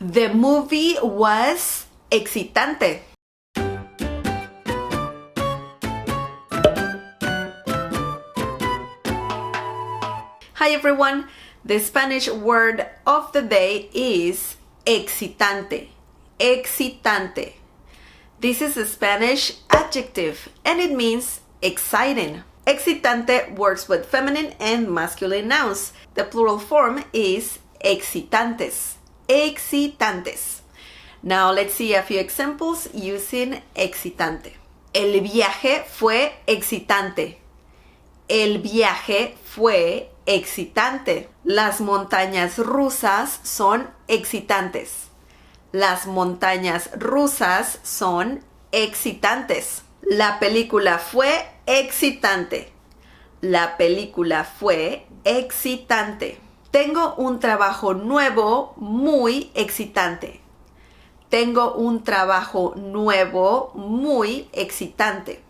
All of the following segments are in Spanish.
The movie was excitante. Hi everyone, the Spanish word of the day is excitante. Excitante. This is a Spanish adjective and it means exciting. Excitante works with feminine and masculine nouns. The plural form is excitantes. Excitantes. Now let's see a few examples using excitante. El viaje fue excitante. El viaje fue excitante. Las montañas rusas son excitantes. Las montañas rusas son excitantes. La película fue excitante. La película fue excitante. Tengo un trabajo nuevo muy excitante. Tengo un trabajo nuevo muy excitante.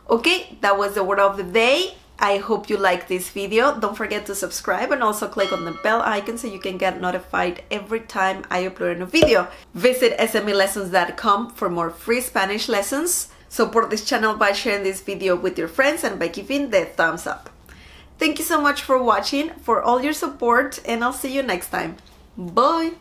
Okay, that was the word of the day. I hope you liked this video. Don't forget to subscribe and also click on the bell icon so you can get notified every time I upload a new video. Visit smelessons.com for more free Spanish lessons. Support this channel by sharing this video with your friends and by giving the thumbs up. Thank you so much for watching, for all your support, and I'll see you next time. Bye!